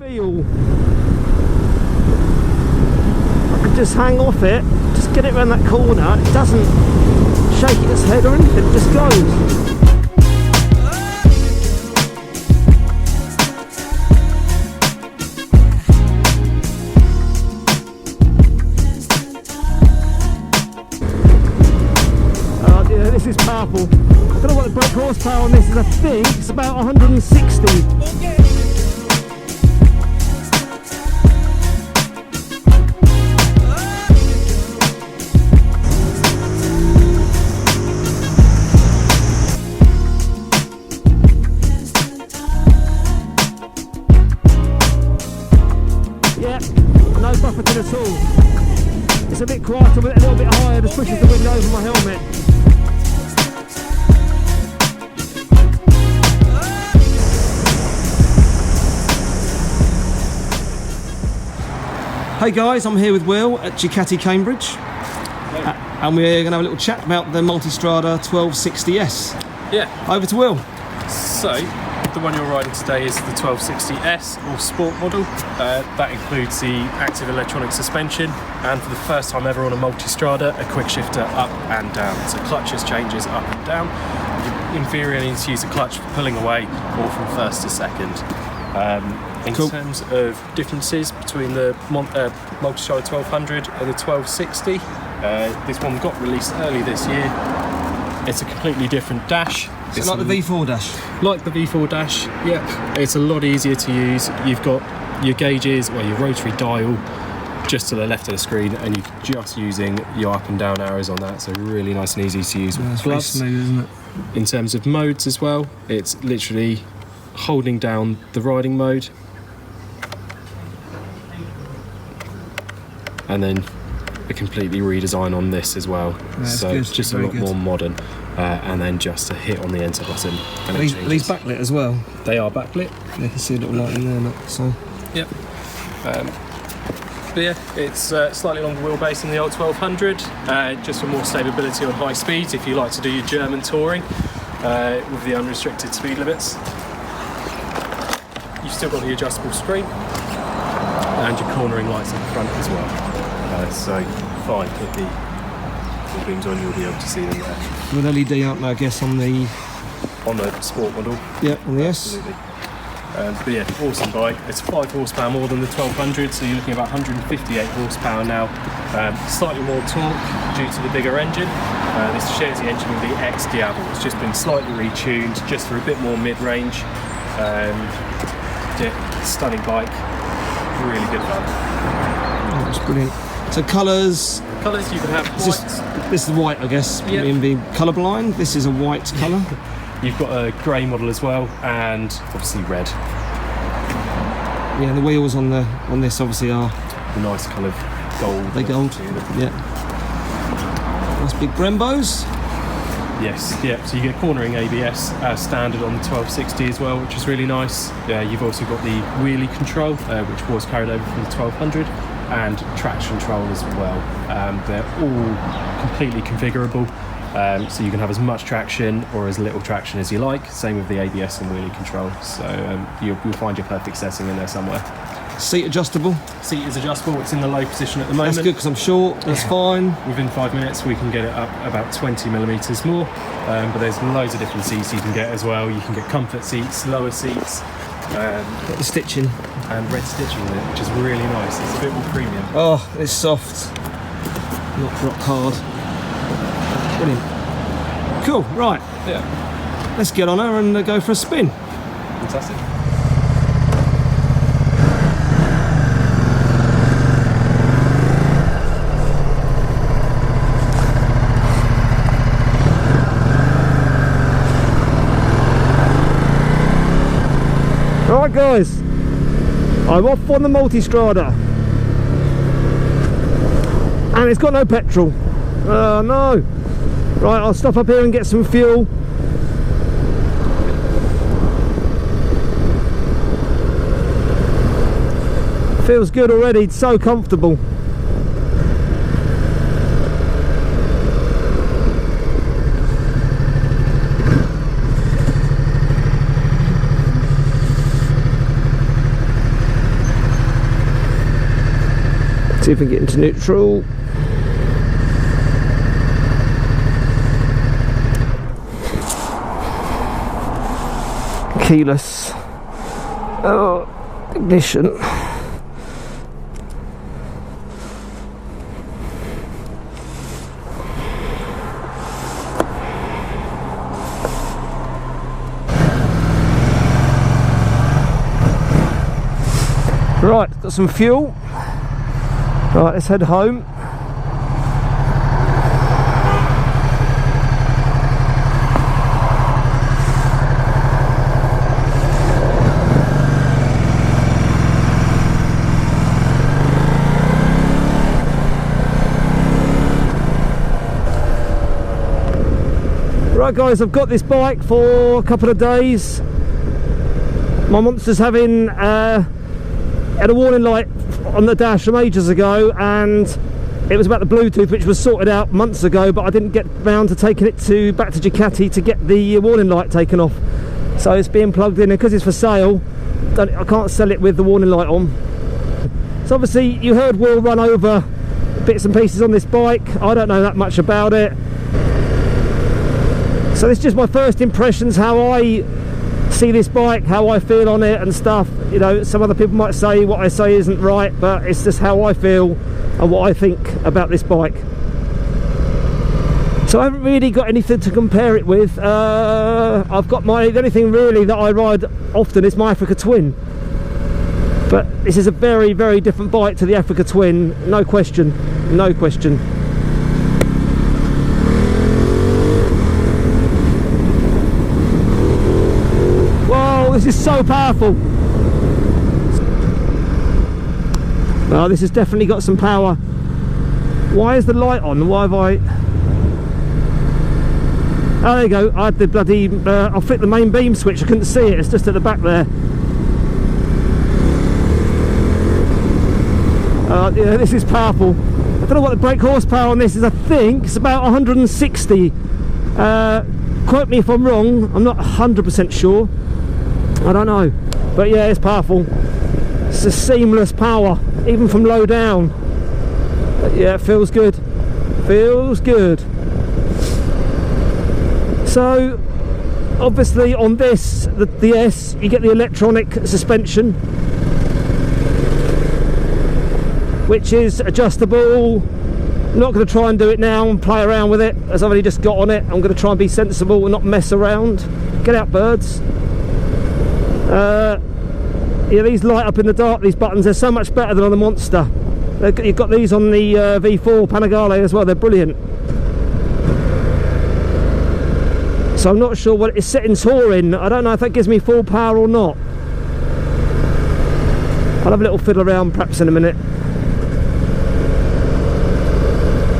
wheel. I can just hang off it, just get it around that corner. It doesn't shake its head or anything, it just goes. This is powerful. I don't know what the brake horsepower on this is. I think it's about 160. Yeah, no buffeting at all. It's a bit quieter, but a little bit higher. Just pushes the wind over my helmet. Hey guys, I'm here with Will at Ducati Cambridge, and we're going to have a little chat about the Multistrada 1260S. Yeah. Over to Will. So, the one you're riding today is the 1260S, or Sport model. That includes the active electronic suspension, and for the first time ever on a Multistrada, a quick shifter up and down. So clutches changes up and down. You inferior needs to use the clutch for pulling away or from first to second. In terms of differences between the Multistrada 1200 and the 1260, this one got released early this year. It's a completely different dash. It's like the V4 dash? Like the V4 dash, yeah. It's a lot easier to use. You've got your gauges, well, your rotary dial, just to the left of the screen, and you're just using your up and down arrows on that, so really nice and easy to use. Yeah, it's very smooth, isn't it? In terms of modes as well, it's literally holding down the riding mode and then a completely redesign on this as well. Yeah, so it's just a lot more modern, and then just a hit on the enter button. And are these backlit as well? They are backlit. Yeah, you can see a little light in there, look, so. Yep. But yeah, it's slightly longer wheelbase than the old 1200, just for more stability on high speeds if you like to do your German touring with the unrestricted speed limits. You've still got the adjustable screen and your cornering lights at the front as well. So if I put the beams on, you'll be able to see them there. With LED, aren't they, I guess, on the Sport model? Yeah, on the S. Absolutely. But yeah, awesome bike. It's 5 horsepower more than the 1200, so you're looking at about 158 horsepower now. Slightly more torque due to the bigger engine. This shares the engine with the X Diablo. It's just been slightly retuned, just for a bit more mid-range. Yeah, stunning bike. Really good fun. Oh, that's brilliant. So colours. Colours you can have white. This is white, I guess. Yep. Me being colourblind. This is a white colour. You've got a grey model as well, and obviously red. Yeah, the wheels on this obviously are a nice kind of gold. They're gold. Yeah. Nice big Brembos. Yes, yeah. So you get cornering ABS as standard on the 1260 as well, which is really nice. You've also got the wheelie control, which was carried over from the 1200, and traction control as well. They're all completely configurable. So you can have as much traction or as little traction as you like. Same with the ABS and wheelie control. So you'll find your perfect setting in there somewhere. Seat adjustable? Seat is adjustable. It's in the low position at the moment. That's good because I'm short. That's fine. Within 5 minutes we can get it up about 20 millimeters more. But there's loads of different seats you can get as well. You can get comfort seats, lower seats. Got the stitching. And red stitching in it, which is really nice. It's a bit more premium. Oh, it's soft. Not rock hard. Brilliant. Cool, right. Yeah. Let's get on her and go for a spin. Fantastic. Right guys, I'm off on the Multistrada and it's got no petrol. Oh no. Right, I'll stop up here and get some fuel. Feels good already, it's so comfortable. See if we get into neutral. Keyless. Oh, ignition. Right, got some fuel. Right, let's head home. Right guys, I've got this bike for a couple of days. My monster's having had a warning light on the dash from ages ago, and it was about the Bluetooth, which was sorted out months ago, but I didn't get round to taking it back to Ducati to get the warning light taken off. So it's being plugged in, and because it's for sale, I can't sell it with the warning light on. So obviously you heard Will run over bits and pieces on this bike. I don't know that much about it. So this is just my first impressions, how I see this bike, how I feel on it and stuff. You know, some other people might say what I say isn't right, but it's just how I feel and what I think about this bike. So I haven't really got anything to compare it with. I've got the only thing really that I ride often is my Africa Twin, but this is a very, very different bike to the Africa Twin, no question, no question. This is so powerful. Oh, this has definitely got some power. Why is the light on? Why have I... Oh, there you go. I had the bloody... I flicked the main beam switch. I couldn't see it. It's just at the back there. Yeah, this is powerful. I don't know what the brake horsepower on this is. I think it's about 160. Quote me if I'm wrong. I'm not 100% sure. I don't know, but yeah, it's powerful. It's a seamless power, even from low down. But yeah, it feels good. Feels good. So, obviously on this, the S, you get the electronic suspension, which is adjustable. I'm not going to try and do it now and play around with it, as I've only just got on it. I'm going to try and be sensible and not mess around. Get out, birds. Yeah, these light up in the dark, these buttons. They're so much better than on the Monster. You've got these on the V4 Panigale as well. They're brilliant. So I'm not sure what it's set in touring. I don't know if that gives me full power or not. I'll have a little fiddle around perhaps in a minute.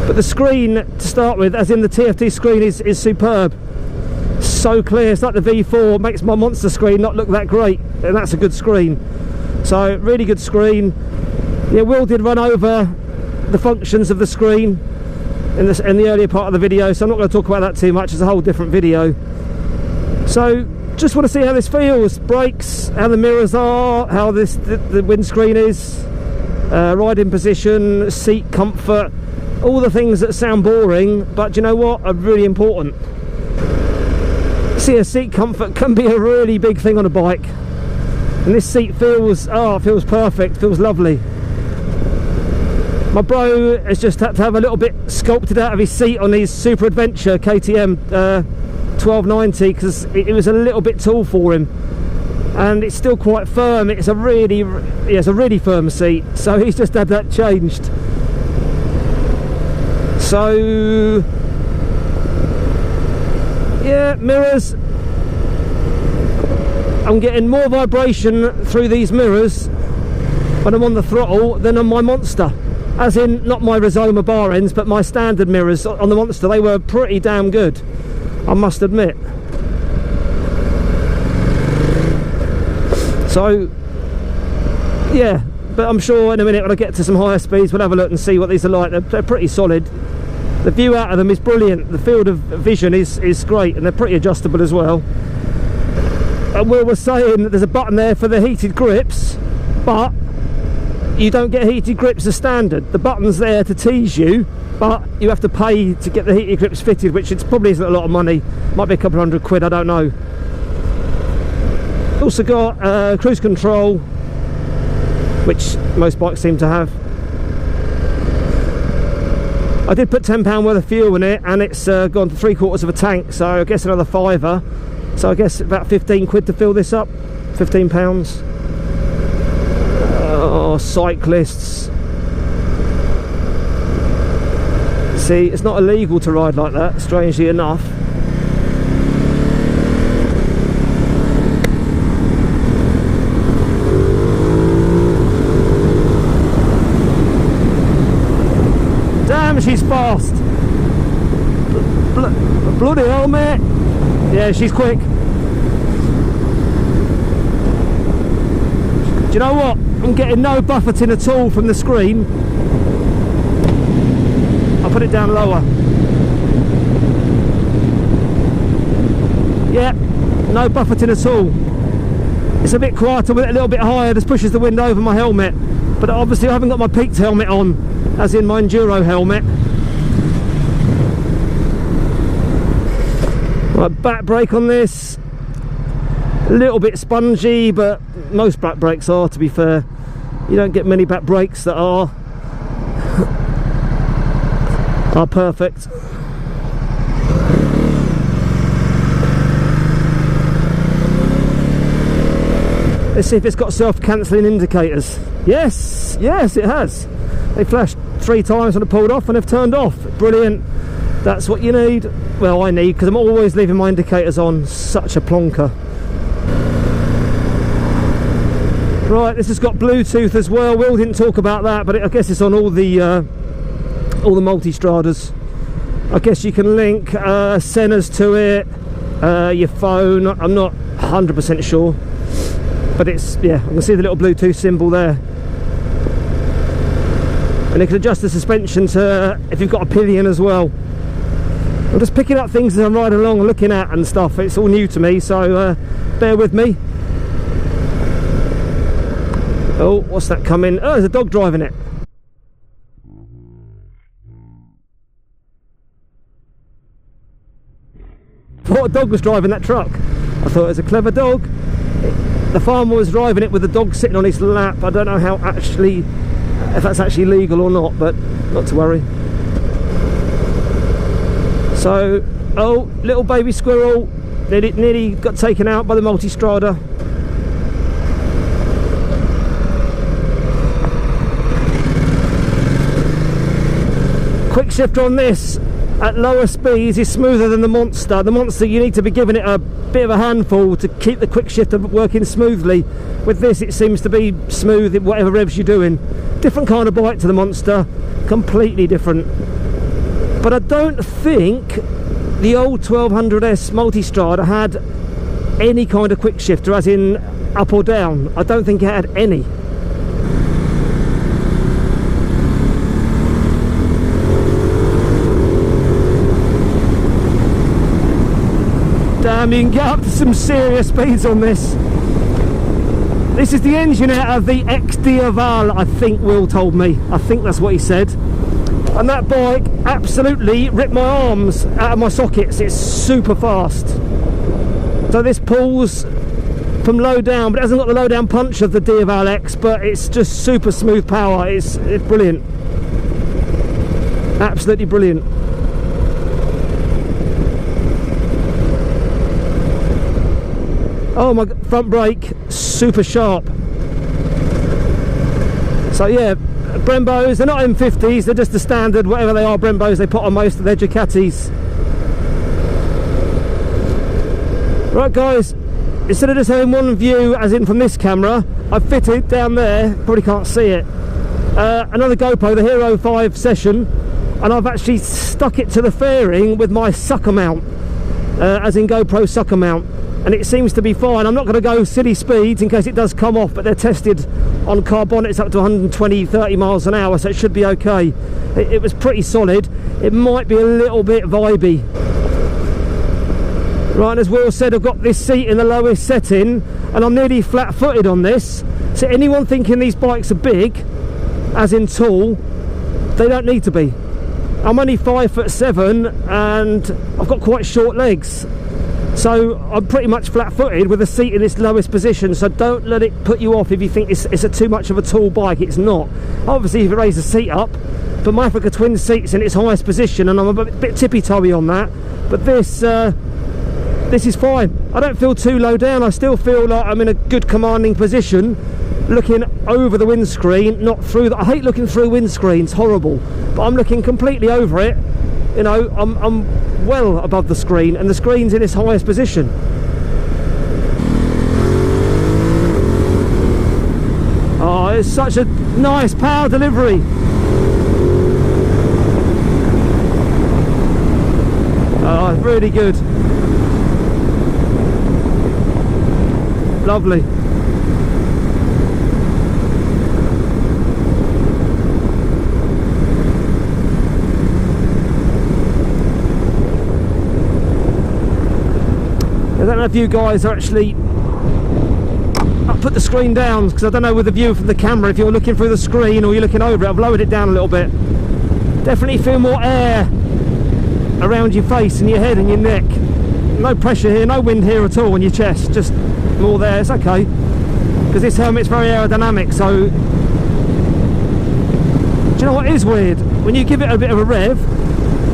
But the screen to start with, as in the TFT screen, is superb. So clear. It's like the V4. It makes my Monster screen not look that great, and that's a good screen. So really good screen. Yeah, Will did run over the functions of the screen in the earlier part of the video, so I'm not going to talk about that too much. It's a whole different video. So just want to see how this feels. Brakes, how the mirrors are, how the windscreen is, riding position, seat comfort, all the things that sound boring, but you know what, are really important. See, a seat comfort can be a really big thing on a bike, and this seat feels perfect, feels lovely. My bro has just had to have a little bit sculpted out of his seat on his Super Adventure KTM 1290 because it was a little bit tall for him, and it's still quite firm. It's a really firm seat, so he's just had that changed. So yeah, mirrors, I'm getting more vibration through these mirrors when I'm on the throttle than on my Monster. As in, not my Rizoma bar ends, but my standard mirrors on the Monster. They were pretty damn good, I must admit. So yeah, but I'm sure in a minute when I get to some higher speeds we'll have a look and see what these are like. They're pretty solid. The view out of them is brilliant. The field of vision is great, and they're pretty adjustable as well. And Will was saying that there's a button there for the heated grips, but you don't get heated grips as standard. The button's there to tease you, but you have to pay to get the heated grips fitted, which it's probably isn't a lot of money. Might be a couple £100, I don't know. Also got cruise control, which most bikes seem to have. I did put £10 worth of fuel in it, and it's gone to 3/4 of a tank, so I guess another £5. So I guess about 15 quid to fill this up. £15. Oh, cyclists. See, it's not illegal to ride like that, strangely enough. Damn, she's fast. Bloody hell, mate. Yeah, she's quick. Do you know what? I'm getting no buffeting at all from the screen. I'll put it down lower. Yeah, no buffeting at all. It's a bit quieter with it a little bit higher, just pushes the wind over my helmet. But obviously I haven't got my peaked helmet on, as in my enduro helmet. Right, back brake on this. A little bit spongy, but most back brakes are, to be fair. You don't get many back brakes that are perfect. Let's see if it's got self-cancelling indicators. Yes, yes it has. They flashed 3 times when I pulled off and they've turned off. Brilliant. That's what you need. Well, I need, because I'm always leaving my indicators on. Such a plonker. Right, this has got Bluetooth as well. Will didn't talk about that, but I guess it's on all the multistradas. I guess you can link Senna's to it, your phone. I'm not 100% sure, but it's, yeah, I can see the little Bluetooth symbol there. And you can adjust the suspension to if you've got a pillion as well. I'm just picking up things as I'm riding along and looking at and stuff. It's all new to me, so bear with me. Oh, what's that coming? Oh, there's a dog driving it. I thought a dog was driving that truck. I thought it was a clever dog. The farmer was driving it with the dog sitting on his lap. I don't know how actually, if that's actually legal or not, but not to worry. So, oh, little baby squirrel nearly got taken out by the multistrada. Quick shifter on this at lower speeds is smoother than the Monster. The Monster, you need to be giving it a bit of a handful to keep the quick shifter working smoothly. With this, it seems to be smooth in whatever revs you're doing. Different kind of bike to the Monster, completely different. But I don't think the old 1200S Multistrada had any kind of quick shifter, as in up or down. I don't think it had any. Damn, you can get up to some serious speeds on this. This is the engine out of the XDiaval, I think Will told me. I think that's what he said. And that bike absolutely ripped my arms out of my sockets. It's super fast. So this pulls from low down, but it hasn't got the low down punch of the Diaval X, but it's just super smooth power. It's brilliant. Absolutely brilliant. Oh my, front brake, super sharp. So yeah, Brembos, they're not M50s, they're just the standard, whatever they are, Brembos they put on most of their Ducatis. Right guys, instead of just having one view, as in from this camera, I've fitted down there, probably can't see it, another GoPro, the Hero 5 Session, and I've actually stuck it to the fairing with my sucker mount, as in GoPro sucker mount. And it seems to be fine. I'm not going to go silly speeds in case it does come off, but they're tested on carbonets up to 120-30 miles an hour, so it should be okay. It was pretty solid. It might be a little bit vibey. Right, and as Will said, I've got this seat in the lowest setting, and I'm nearly flat-footed on this. So anyone thinking these bikes are big, as in tall, they don't need to be. I'm only 5'7" and I've got quite short legs, so I'm pretty much flat-footed with the seat in its lowest position. So don't let it put you off if you think it's a too much of a tall bike. It's not. Obviously if you raise the seat up, but my Africa Twin seat's in its highest position and I'm a bit tippy-toey on that, but this is fine. I don't feel too low down. I still feel like I'm in a good commanding position, looking over the windscreen, not through I hate looking through windscreens, horrible, but I'm looking completely over it. You know, I'm well above the screen and the screen's in its highest position. Oh, it's such a nice power delivery. Oh, it's really good. Lovely. I don't know if you guys are actually... I'll put the screen down because I don't know with the view from the camera if you're looking through the screen or you're looking over it. I've lowered it down a little bit. Definitely feel more air around your face and your head and your neck. No pressure here, no wind here at all on your chest, just more there. It's okay because this helmet's very aerodynamic. So do you know what is weird? When you give it a bit of a rev, I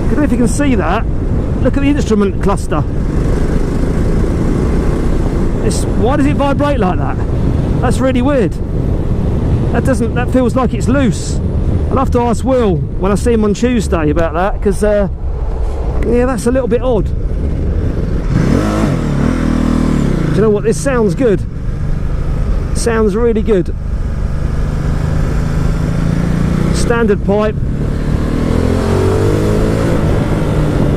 don't know if you can see that, look at the instrument cluster. Why does it vibrate like that? That's really weird. That feels like it's loose. I'll have to ask Will when I see him on Tuesday about that, because yeah, that's a little bit odd. Do you know what? This sounds good. Sounds really good. Standard pipe.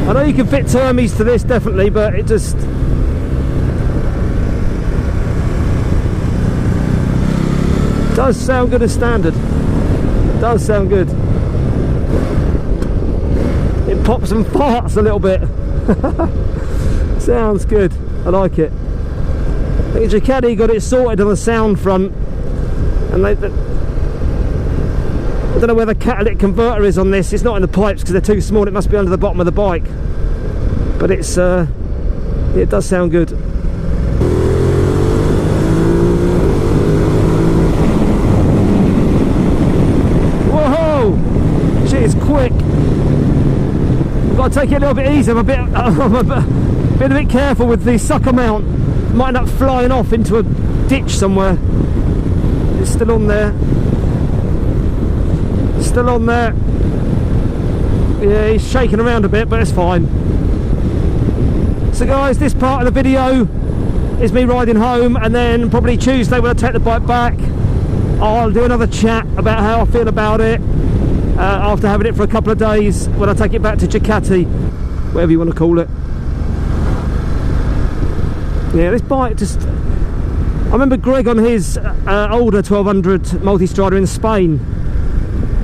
I know you can fit termies to this definitely, but it just... does sound good as standard. Does sound good. It pops and farts a little bit. Sounds good. I like it. I think Ducati got it sorted on the sound front, and I don't know where the catalytic converter is on this. It's not in the pipes because they're too small. It must be under the bottom of the bike. But it does sound good. It's quick. Got to take it a little bit easy. I'm a bit careful with the sucker mount. Might end up flying off into a ditch somewhere. It's still on there. Still on there. Yeah, he's shaking around a bit, but it's fine. So guys, this part of the video is me riding home, and then probably Tuesday when I take the bike back, I'll do another chat about how I feel about it. After having it for a couple of days when I take it back to Ducati, whatever you want to call it. Yeah, this bike just... I remember Greg on his older 1200 Multistrada in Spain.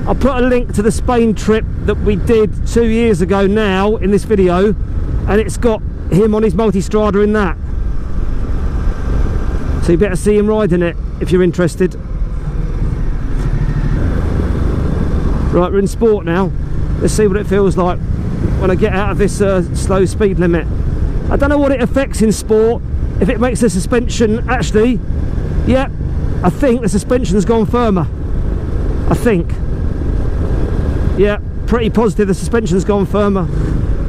I'll put a link to the Spain trip that we did 2 years ago now in this video, and it's got him on his Multistrada in that. So you better see him riding it if you're interested. Right, we're in sport now. Let's see what it feels like when I get out of this slow speed limit. I don't know what it affects in sport, if it makes the suspension... Actually, yeah, I think the suspension's gone firmer. I think. Yeah, pretty positive the suspension's gone firmer.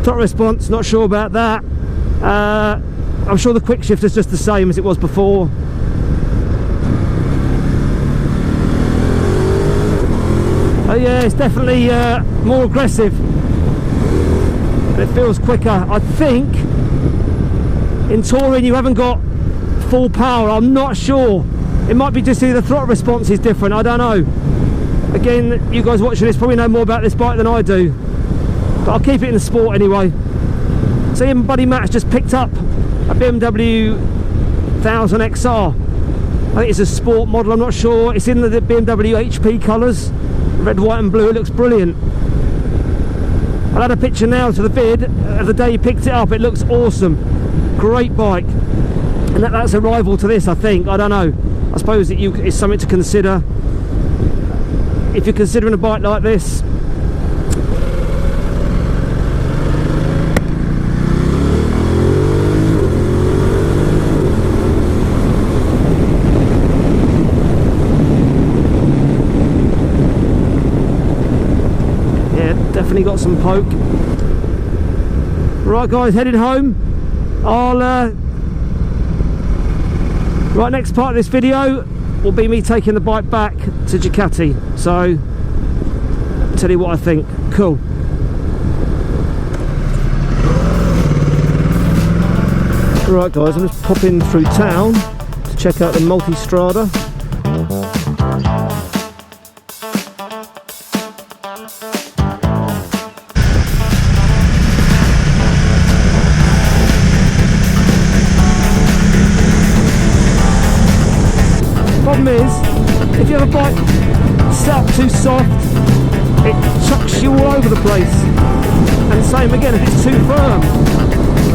Top response, not sure about that. I'm sure the quick shift is just the same as it was before. Yeah, it's definitely more aggressive and it feels quicker. I think in touring you haven't got full power. I'm not sure. It might be just the throttle response is different. I don't know. Again, you guys watching this probably know more about this bike than I do, but I'll keep it in the sport anyway. See, my buddy Matt's just picked up a BMW 1000 XR. I think it's a sport model, I'm not sure. It's in the BMW HP colours. Red, white and blue. It looks brilliant. I'll add a picture now to the vid of the day you picked it up. It looks awesome. Great bike. And that's a rival to this, I think. I don't know. I suppose it's something to consider. if you're considering a bike like this. Yeah, definitely got some poke. Right guys, heading home. I'll right, next part of this video will be me taking the bike back to Ducati, so I'll tell you what I think. Cool. Right guys, I'm just popping through town to check out the Multistrada. Problem is, if you have a bike set up too soft, it chucks you all over the place. And same again if it's too firm.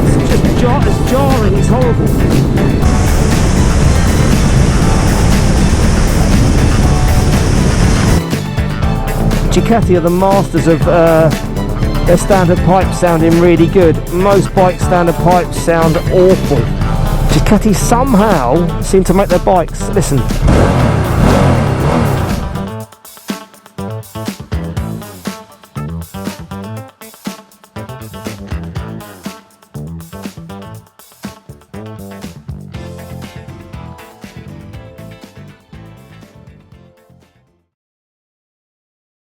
It's just it's jarring, it's horrible. Ducati are the masters of their standard pipes sounding really good. Most bike standard pipes sound awful. Ducati somehow seem to make their bikes, listen.